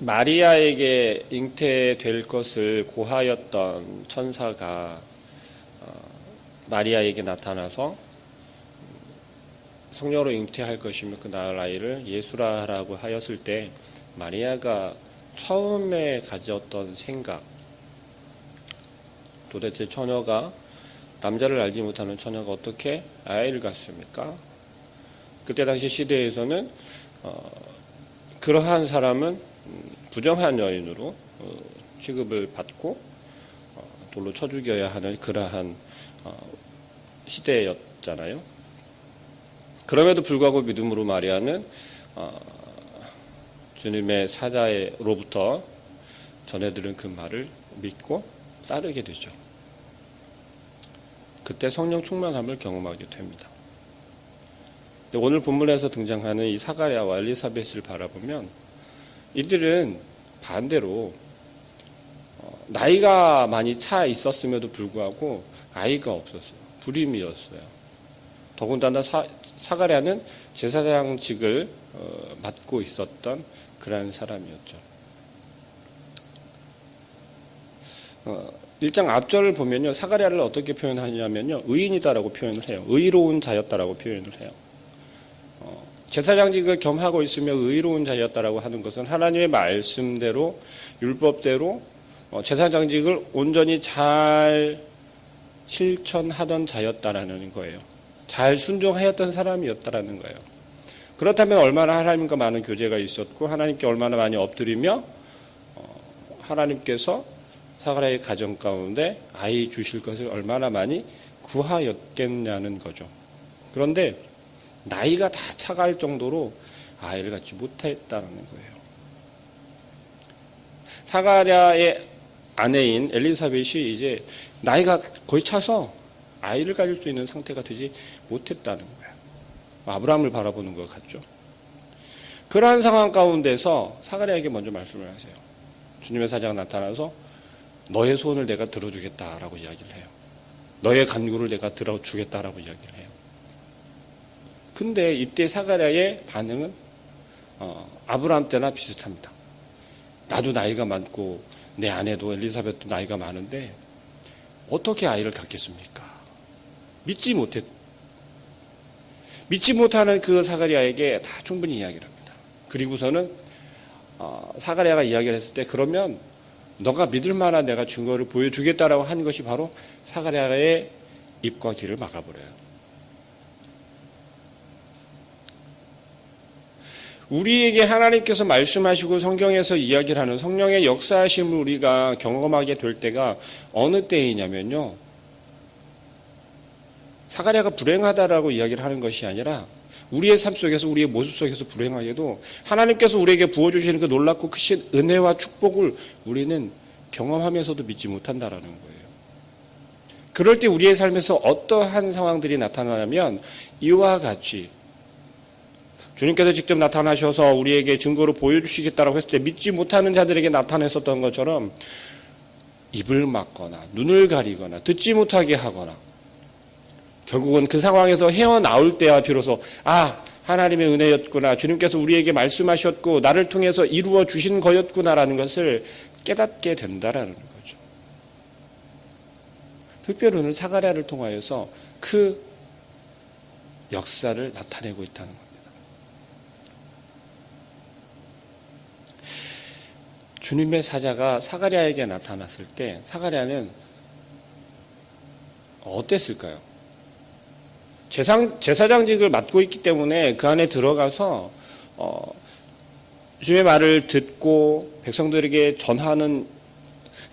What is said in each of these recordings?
마리아에게 잉태될 것을 고하였던 천사가 마리아에게 나타나서 성녀로 잉태할 것이며 그 낳을 아이를 예수라라고 하였을 때 마리아가 처음에 가졌던 생각, 도대체 처녀가, 남자를 알지 못하는 처녀가 어떻게 아이를 갖습니까? 그때 당시 시대에서는 그러한 사람은 부정한 여인으로 취급을 받고 돌로 쳐 죽여야 하는 그러한 시대였잖아요. 그럼에도 불구하고 믿음으로 마리아는 주님의 사자로부터 전해들은 그 말을 믿고 따르게 되죠. 그때 성령 충만함을 경험하게 됩니다. 오늘 본문에서 등장하는 이 사가랴와 엘리사벳을 바라보면 이들은 반대로 나이가 많이 차 있었음에도 불구하고 아이가 없었어요. 불임이었어요. 더군다나 사가랴는 제사장직을 맡고 있었던 그런 사람이었죠. 1장 앞절을 보면요, 사가랴를 어떻게 표현하냐면요, 의인이다라고 표현을 해요. 의로운 자였다라고 표현을 해요. 제사장직을 겸하고 있으며 의로운 자였다라고 하는 것은 하나님의 말씀대로 율법대로 제사장직을 온전히 잘 실천하던 자였다라는 거예요. 잘 순종하였던 사람이었다라는 거예요. 그렇다면 얼마나 하나님과 많은 교제가 있었고 하나님께 얼마나 많이 엎드리며 하나님께서 사가랴의 가정 가운데 아이 주실 것을 얼마나 많이 구하였겠냐는 거죠. 그런데 나이가 다 차갈 정도로 아이를 갖지 못했다는 거예요. 사가랴의 아내인 엘리사벳이 이제 나이가 거의 차서 아이를 가질 수 있는 상태가 되지 못했다는 거예요. 아브라함을 바라보는 것 같죠. 그러한 상황 가운데서 사가랴에게 먼저 말씀을 하세요. 주님의 사자가 나타나서 너의 소원을 내가 들어주겠다라고 이야기를 해요. 너의 간구를 내가 들어주겠다라고 이야기를 해요. 근데 이때 사가랴의 반응은 아브라함 때나 비슷합니다. 나도 나이가 많고 내 아내도 엘리사벳도 나이가 많은데 어떻게 아이를 갖겠습니까? 믿지 못하는 그 사가랴에게 다 충분히 이야기를 합니다. 그리고서는 사가랴가 이야기를 했을 때 그러면 너가 믿을 만한 내가 증거를 보여주겠다라고 한 것이 바로 사가랴의 입과 귀를 막아버려요. 우리에게 하나님께서 말씀하시고 성경에서 이야기를 하는 성령의 역사하심을 우리가 경험하게 될 때가 어느 때이냐면요, 사가랴가 불행하다라고 이야기를 하는 것이 아니라 우리의 삶 속에서 우리의 모습 속에서 불행하게도 하나님께서 우리에게 부어주시는 그 놀랍고 크신 은혜와 축복을 우리는 경험하면서도 믿지 못한다라는 거예요. 그럴 때 우리의 삶에서 어떠한 상황들이 나타나냐면 이와 같이 주님께서 직접 나타나셔서 우리에게 증거로 보여주시겠다라고 했을 때 믿지 못하는 자들에게 나타냈었던 것처럼 입을 막거나 눈을 가리거나 듣지 못하게 하거나 결국은 그 상황에서 헤어나올 때야 비로소 하나님의 은혜였구나, 주님께서 우리에게 말씀하셨고 나를 통해서 이루어 주신 거였구나라는 것을 깨닫게 된다라는 거죠. 특별히 사가랴를 통하여서 그 역사를 나타내고 있다는 겁니다. 주님의 사자가 사가랴에게 나타났을 때 사가랴는 어땠을까요? 제사장직을 맡고 있기 때문에 그 안에 들어가서 주님의 말을 듣고 백성들에게 전하는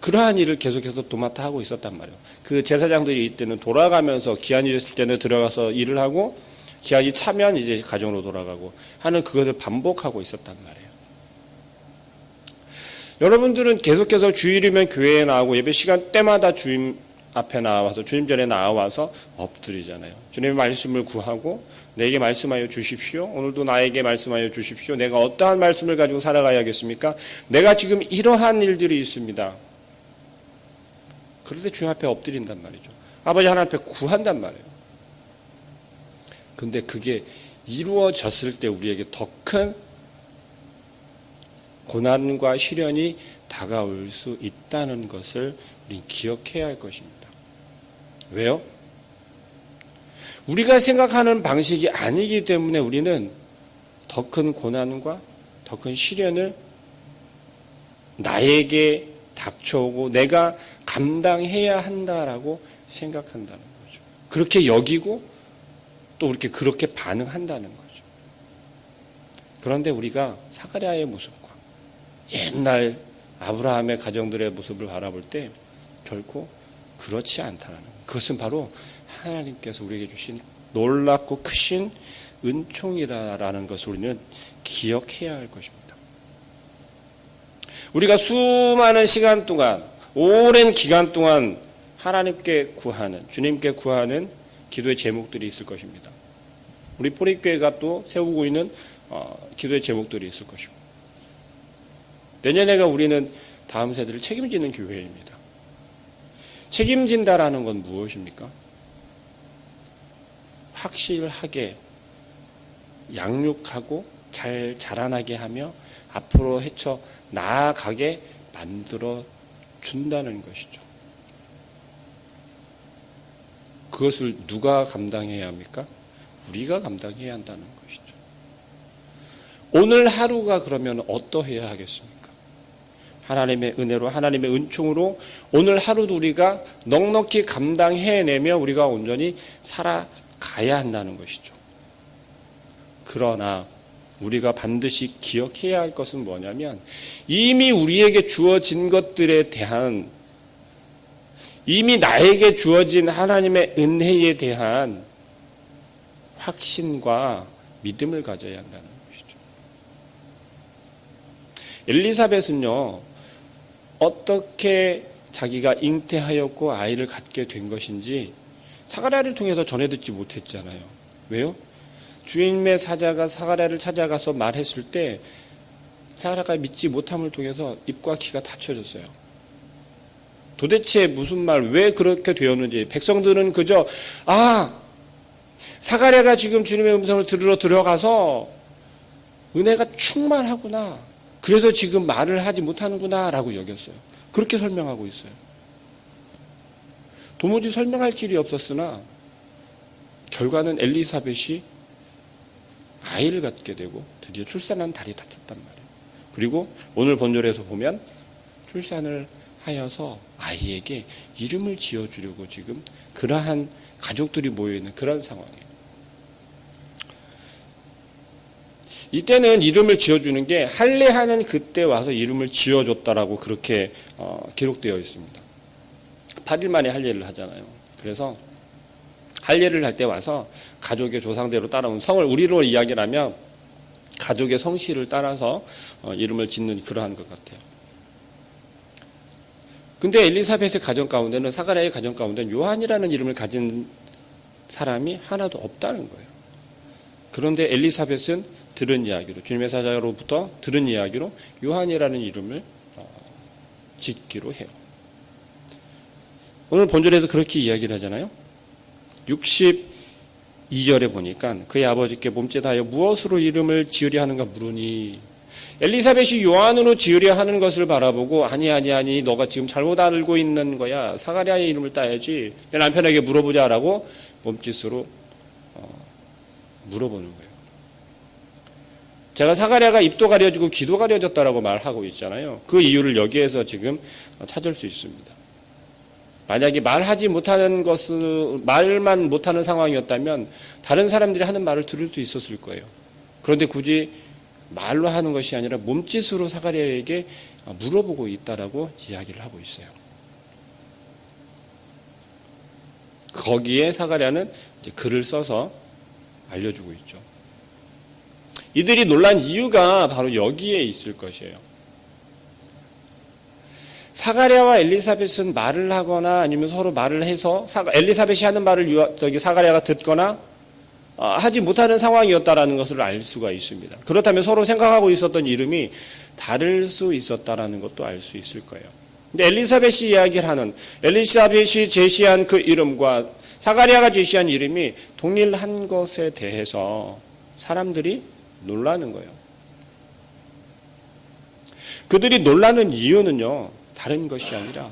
그러한 일을 계속해서 도맡아 하고 있었단 말이에요. 그 제사장들이 이때는 돌아가면서 기한이 됐을 때는 들어가서 일을 하고 기한이 차면 이제 가정으로 돌아가고 하는 그것을 반복하고 있었단 말이에요. 여러분들은 계속해서 주일이면 교회에 나오고 예배 시간 때마다 주님 앞에 나와서 주님 전에 나와서 엎드리잖아요. 주님의 말씀을 구하고 내게 말씀하여 주십시오. 오늘도 나에게 말씀하여 주십시오. 내가 어떠한 말씀을 가지고 살아가야겠습니까? 내가 지금 이러한 일들이 있습니다. 그런데 주님 앞에 엎드린단 말이죠. 아버지 하나님 앞에 구한단 말이에요. 근데 그게 이루어졌을 때 우리에게 더 큰 고난과 시련이 다가올 수 있다는 것을 우리 기억해야 할 것입니다. 왜요? 우리가 생각하는 방식이 아니기 때문에 우리는 더 큰 고난과 더 큰 시련을 나에게 닥쳐오고 내가 감당해야 한다라고 생각한다는 거죠. 그렇게 여기고 또 그렇게 반응한다는 거죠. 그런데 우리가 사가랴의 모습과 옛날 아브라함의 가정들의 모습을 바라볼 때 결코 그렇지 않다는 거예요. 그것은 바로 하나님께서 우리에게 주신 놀랍고 크신 은총이라는 것을 우리는 기억해야 할 것입니다. 우리가 수많은 시간 동안, 오랜 기간 동안 하나님께 구하는, 주님께 구하는 기도의 제목들이 있을 것입니다. 우리 포립교회가 또 세우고 있는 기도의 제목들이 있을 것이고, 내년에가 우리는 다음 세대를 책임지는 교회입니다. 책임진다라는 건 무엇입니까? 확실하게 양육하고 잘 자라나게 하며 앞으로 헤쳐 나아가게 만들어 준다는 것이죠. 그것을 누가 감당해야 합니까? 우리가 감당해야 한다는 것이죠. 오늘 하루가 그러면 어떠해야 하겠습니까? 하나님의 은혜로, 하나님의 은총으로 오늘 하루도 우리가 넉넉히 감당해내며 우리가 온전히 살아가야 한다는 것이죠. 그러나 우리가 반드시 기억해야 할 것은 뭐냐면 이미 우리에게 주어진 것들에 대한, 이미 나에게 주어진 하나님의 은혜에 대한 확신과 믿음을 가져야 한다는 것이죠. 엘리사벳은요, 어떻게 자기가 잉태하였고 아이를 갖게 된 것인지 사가랴를 통해서 전해 듣지 못했잖아요. 왜요? 주님의 사자가 사가랴를 찾아가서 말했을 때 사가랴가 믿지 못함을 통해서 입과 귀가 닫혀졌어요. 도대체 무슨 말, 왜 그렇게 되었는지 백성들은 그저 사가랴가 지금 주님의 음성을 들으러 들어가서 은혜가 충만하구나, 그래서 지금 말을 하지 못하는구나 라고 여겼어요. 그렇게 설명하고 있어요. 도무지 설명할 길이 없었으나 결과는 엘리사벳이 아이를 갖게 되고 드디어 출산한 달이 닿았단 말이에요. 그리고 오늘 본절에서 보면 출산을 하여서 아이에게 이름을 지어주려고 지금 그러한 가족들이 모여있는 그런 상황이에요. 이때는 이름을 지어주는 게 할례하는 그때 와서 이름을 지어줬다라고 그렇게 기록되어 있습니다. 8일 만에 할례를 하잖아요. 그래서 할례를 할 때 와서 가족의 조상대로 따라온 성을 우리로 이야기를 하면 가족의 성씨를 따라서 이름을 짓는 그러한 것 같아요. 근데 엘리사벳의 가정 가운데는, 사가랴의 가정 가운데는 요한이라는 이름을 가진 사람이 하나도 없다는 거예요. 그런데 엘리사벳은 들은 이야기로, 주님의 사자로부터 들은 이야기로 요한이라는 이름을 짓기로 해요. 오늘 본절에서 그렇게 이야기를 하잖아요. 62절에 보니까 그의 아버지께 몸짓하여 무엇으로 이름을 지으려 하는가 물으니, 엘리사벳이 요한으로 지으려 하는 것을 바라보고 아니 너가 지금 잘못 알고 있는 거야, 사가랴의 이름을 따야지, 내 남편에게 물어보자라고 몸짓으로 물어보는 거예요. 제가 사가랴가 입도 가려지고 귀도 가려졌다라고 말하고 있잖아요. 그 이유를 여기에서 지금 찾을 수 있습니다. 만약에 말하지 못하는 것은, 말만 못하는 상황이었다면 다른 사람들이 하는 말을 들을 수 있었을 거예요. 그런데 굳이 말로 하는 것이 아니라 몸짓으로 사가랴에게 물어보고 있다라고 이야기를 하고 있어요. 거기에 사가랴는 이제 글을 써서 알려주고 있죠. 이들이 놀란 이유가 바로 여기에 있을 것이에요. 사가랴와 엘리사벳은 말을 하거나 아니면 서로 말을 해서 엘리사벳이 하는 말을 사가랴가 듣거나 하지 못하는 상황이었다라는 것을 알 수가 있습니다. 그렇다면 서로 생각하고 있었던 이름이 다를 수 있었다라는 것도 알 수 있을 거예요. 근데 엘리사벳이 이야기를 하는, 엘리사벳이 제시한 그 이름과 사가랴가 제시한 이름이 동일한 것에 대해서 사람들이 놀라는 거예요. 그들이 놀라는 이유는요, 다른 것이 아니라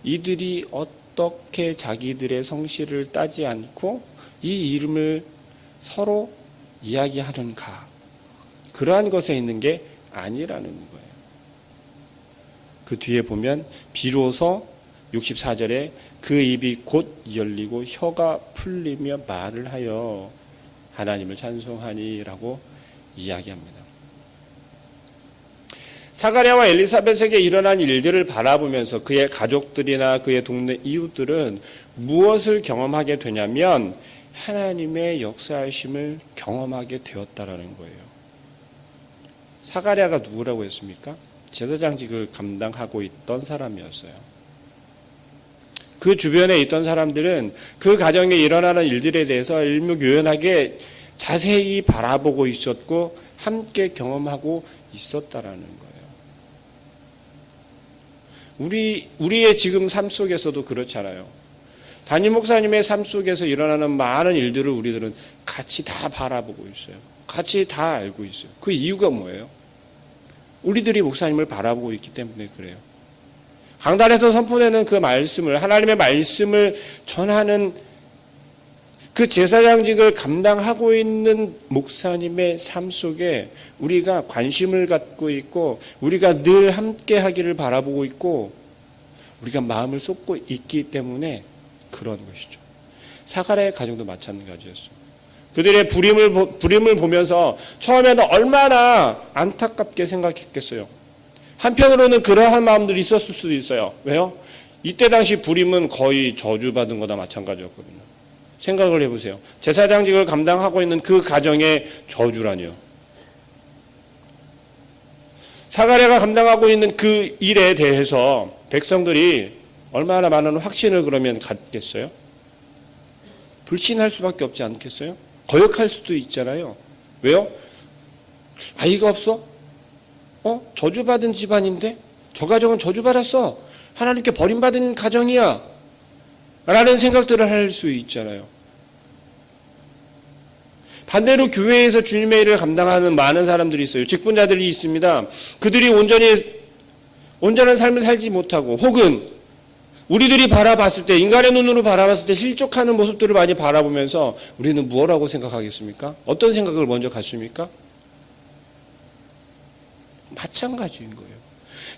이들이 어떻게 자기들의 성실을 따지 않고 이 이름을 서로 이야기하는가, 그러한 것에 있는 게 아니라는 거예요. 그 뒤에 보면 비로소 64절에 그 입이 곧 열리고 혀가 풀리며 말을 하여 하나님을 찬송하니라고 이야기합니다. 사가랴와 엘리사벳에게 일어난 일들을 바라보면서 그의 가족들이나 그의 동네 이웃들은 무엇을 경험하게 되냐면 하나님의 역사하심을 경험하게 되었다라는 거예요. 사가랴가 누구라고 했습니까? 제사장직을 감당하고 있던 사람이었어요. 그 주변에 있던 사람들은 그 가정에 일어나는 일들에 대해서 일목요연하게 자세히 바라보고 있었고 함께 경험하고 있었다라는 거예요. 우리의 지금 삶 속에서도 그렇잖아요. 담임 목사님의 삶 속에서 일어나는 많은 일들을 우리들은 같이 다 바라보고 있어요. 같이 다 알고 있어요. 그 이유가 뭐예요? 우리들이 목사님을 바라보고 있기 때문에 그래요. 강단에서 선포되는 그 말씀을, 하나님의 말씀을 전하는 그 제사장직을 감당하고 있는 목사님의 삶 속에 우리가 관심을 갖고 있고 우리가 늘 함께 하기를 바라보고 있고 우리가 마음을 쏟고 있기 때문에 그런 것이죠. 사가랴의 가정도 마찬가지였어요. 그들의 부림을 보면서 처음에는 얼마나 안타깝게 생각했겠어요. 한편으로는 그러한 마음들이 있었을 수도 있어요. 왜요? 이때 당시 부림은 거의 저주받은 거나 마찬가지였거든요. 생각을 해보세요. 제사장직을 감당하고 있는 그 가정의 저주라니요. 사가랴가 감당하고 있는 그 일에 대해서 백성들이 얼마나 많은 확신을 그러면 갖겠어요? 불신할 수밖에 없지 않겠어요? 거역할 수도 있잖아요. 왜요? 아이가 없어? 저주받은 집안인데? 저 가정은 저주받았어. 하나님께 버림받은 가정이야. 라는 생각들을 할 수 있잖아요. 반대로 교회에서 주님의 일을 감당하는 많은 사람들이 있어요. 직분자들이 있습니다. 그들이 온전한 삶을 살지 못하고 혹은 우리들이 바라봤을 때, 인간의 눈으로 바라봤을 때 실족하는 모습들을 많이 바라보면서 우리는 무엇라고 생각하겠습니까? 어떤 생각을 먼저 갖습니까? 마찬가지인 거예요.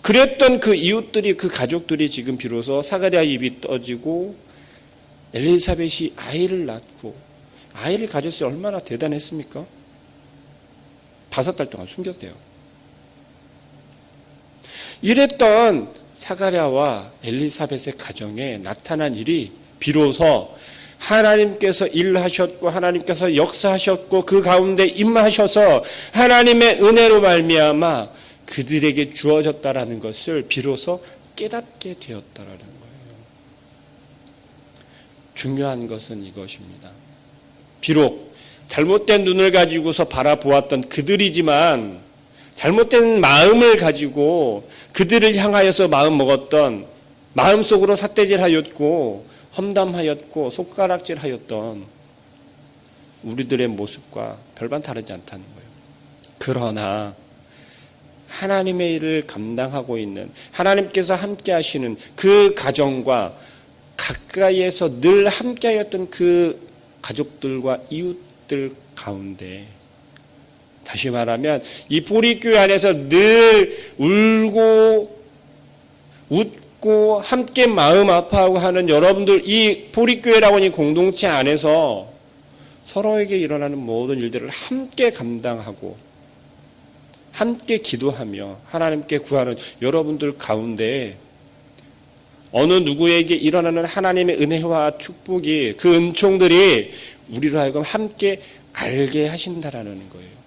그랬던 그 이웃들이, 그 가족들이 지금 비로소 사가랴 입이 떠지고 엘리사벳이 아이를 낳고 아이를 가졌을 때 얼마나 대단했습니까? 5달 동안 숨겼대요. 이랬던 사가랴와 엘리사벳의 가정에 나타난 일이 비로소 하나님께서 일하셨고 하나님께서 역사하셨고 그 가운데 임하셔서 하나님의 은혜로 말미암아 그들에게 주어졌다라는 것을 비로소 깨닫게 되었다라는 거예요. 중요한 것은 이것입니다. 비록 잘못된 눈을 가지고서 바라보았던 그들이지만 잘못된 마음을 가지고 그들을 향하여서 마음 먹었던, 마음속으로 삿대질하였고 험담하였고 손가락질하였던 우리들의 모습과 별반 다르지 않다는 거예요. 그러나 하나님의 일을 감당하고 있는, 하나님께서 함께 하시는 그 가정과 가까이에서 늘 함께하였던 그 가족들과 이웃들 가운데, 다시 말하면 이 보리교회 안에서 늘 울고 웃고 함께 마음 아파하고 하는 여러분들, 이 보리교회라고 하는 공동체 안에서 서로에게 일어나는 모든 일들을 함께 감당하고 함께 기도하며 하나님께 구하는 여러분들 가운데 어느 누구에게 일어나는 하나님의 은혜와 축복이, 그 은총들이 우리로 하여금 함께 알게 하신다라는 거예요.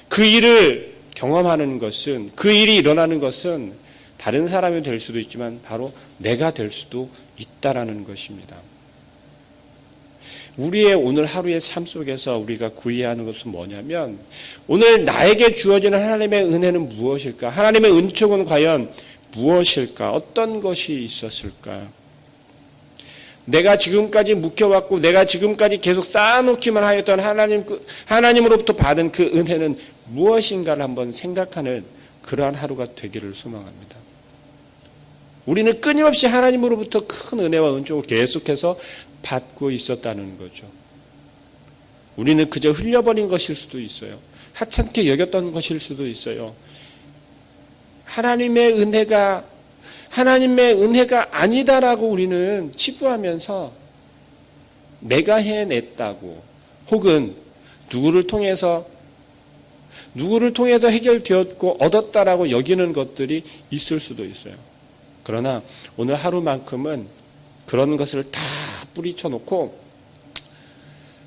그 일을 경험하는 것은, 그 일이 일어나는 것은 다른 사람이 될 수도 있지만 바로 내가 될 수도 있다라는 것입니다. 우리의 오늘 하루의 삶 속에서 우리가 구해야 하는 것은 뭐냐면, 오늘 나에게 주어지는 하나님의 은혜는 무엇일까? 하나님의 은총은 과연 무엇일까? 어떤 것이 있었을까? 내가 지금까지 묵혀왔고 내가 지금까지 계속 쌓아놓기만 하였던 하나님으로부터 받은 그 은혜는 무엇인가를 한번 생각하는 그러한 하루가 되기를 소망합니다. 우리는 끊임없이 하나님으로부터 큰 은혜와 은총을 계속해서 받고 있었다는 거죠. 우리는 그저 흘려버린 것일 수도 있어요. 하찮게 여겼던 것일 수도 있어요. 하나님의 은혜가 아니다라고 우리는 치부하면서 내가 해냈다고, 혹은 누구를 통해서 해결되었고 얻었다라고 여기는 것들이 있을 수도 있어요. 그러나 오늘 하루만큼은 그런 것을 다 뿌리쳐 놓고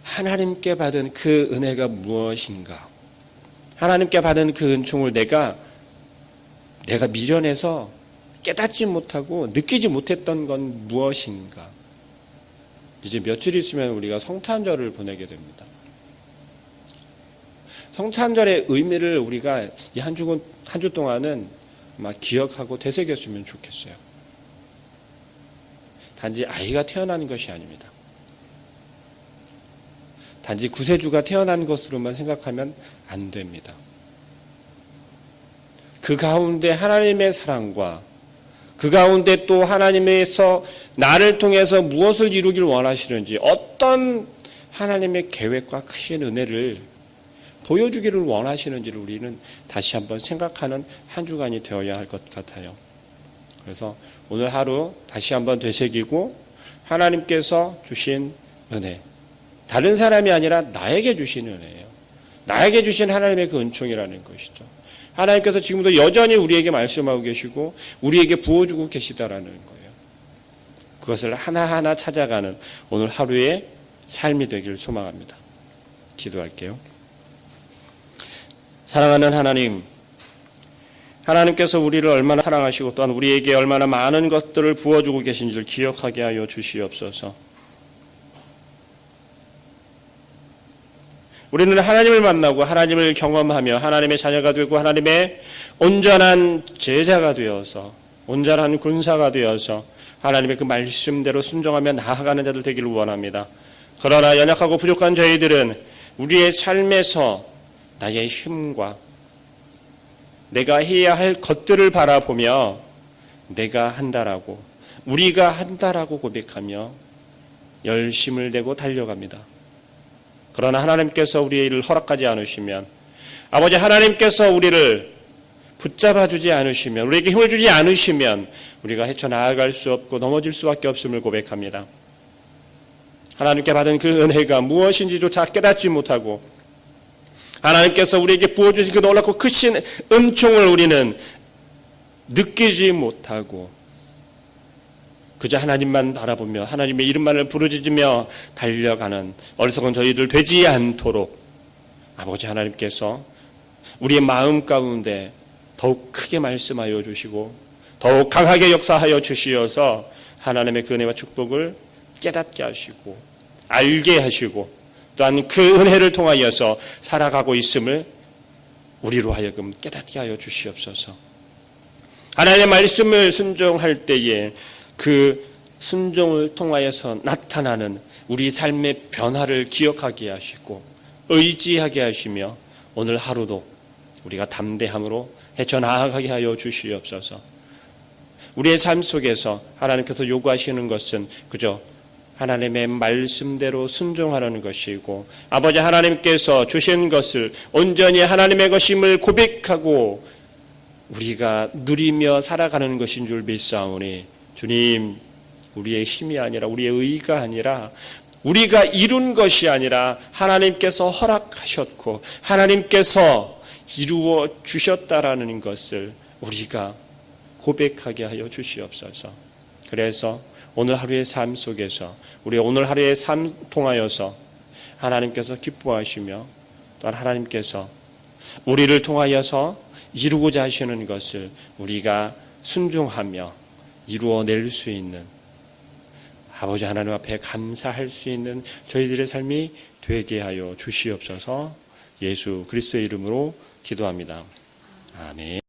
하나님께 받은 그 은혜가 무엇인가, 하나님께 받은 그 은총을 내가 미련해서 깨닫지 못하고 느끼지 못했던 건 무엇인가. 이제 며칠 있으면 우리가 성탄절을 보내게 됩니다. 성탄절의 의미를 우리가 이 한 주 동안은 막 기억하고 되새겼으면 좋겠어요. 단지 아이가 태어나는 것이 아닙니다. 단지 구세주가 태어난 것으로만 생각하면 안 됩니다. 그 가운데 하나님의 사랑과 그 가운데 또 하나님에서 나를 통해서 무엇을 이루기를 원하시는지, 어떤 하나님의 계획과 크신 은혜를 보여주기를 원하시는지를 우리는 다시 한번 생각하는 한 주간이 되어야 할 것 같아요. 그래서 오늘 하루 다시 한번 되새기고 하나님께서 주신 은혜, 다른 사람이 아니라 나에게 주신 은혜예요. 나에게 주신 하나님의 그 은총이라는 것이죠. 하나님께서 지금도 여전히 우리에게 말씀하고 계시고 우리에게 부어주고 계시다라는 거예요. 그것을 하나하나 찾아가는 오늘 하루의 삶이 되기를 소망합니다. 기도할게요. 사랑하는 하나님, 하나님께서 우리를 얼마나 사랑하시고 또한 우리에게 얼마나 많은 것들을 부어주고 계신지를 기억하게 하여 주시옵소서. 우리는 하나님을 만나고 하나님을 경험하며 하나님의 자녀가 되고 하나님의 온전한 제자가 되어서, 온전한 군사가 되어서 하나님의 그 말씀대로 순종하며 나아가는 자들 되기를 원합니다. 그러나 연약하고 부족한 저희들은 우리의 삶에서 나의 힘과 내가 해야 할 것들을 바라보며 내가 한다라고, 우리가 한다라고 고백하며 열심을 내고 달려갑니다. 그러나 하나님께서 우리의 일을 허락하지 않으시면, 아버지 하나님께서 우리를 붙잡아 주지 않으시면, 우리에게 힘을 주지 않으시면 우리가 헤쳐나아갈 수 없고 넘어질 수밖에 없음을 고백합니다. 하나님께 받은 그 은혜가 무엇인지조차 깨닫지 못하고 하나님께서 우리에게 부어주신 그 놀랍고 크신 은총을 우리는 느끼지 못하고 그저 하나님만 바라보며 하나님의 이름만을 부르짖으며 달려가는 어리석은 저희들 되지 않도록 아버지 하나님께서 우리의 마음 가운데 더욱 크게 말씀하여 주시고 더욱 강하게 역사하여 주시어서 하나님의 그 은혜와 축복을 깨닫게 하시고 알게 하시고 또한 그 은혜를 통하여서 살아가고 있음을 우리로 하여금 깨닫게 하여 주시옵소서. 하나님의 말씀을 순종할 때에 그 순종을 통하여서 나타나는 우리 삶의 변화를 기억하게 하시고 의지하게 하시며 오늘 하루도 우리가 담대함으로 헤쳐나가게 하여 주시옵소서. 우리의 삶 속에서 하나님께서 요구하시는 것은 그저 하나님의 말씀대로 순종하라는 것이고 아버지 하나님께서 주신 것을 온전히 하나님의 것임을 고백하고 우리가 누리며 살아가는 것인 줄 믿사오니 주님, 우리의 힘이 아니라 우리의 의가 아니라 우리가 이룬 것이 아니라 하나님께서 허락하셨고 하나님께서 이루어 주셨다라는 것을 우리가 고백하게 하여 주시옵소서. 그래서 오늘 하루의 삶 속에서 우리 오늘 하루의 삶 통하여서 하나님께서 기뻐하시며 또한 하나님께서 우리를 통하여서 이루고자 하시는 것을 우리가 순종하며 이루어낼 수 있는 아버지 하나님 앞에 감사할 수 있는 저희들의 삶이 되게 하여 주시옵소서. 예수 그리스도의 이름으로 기도합니다. 아멘.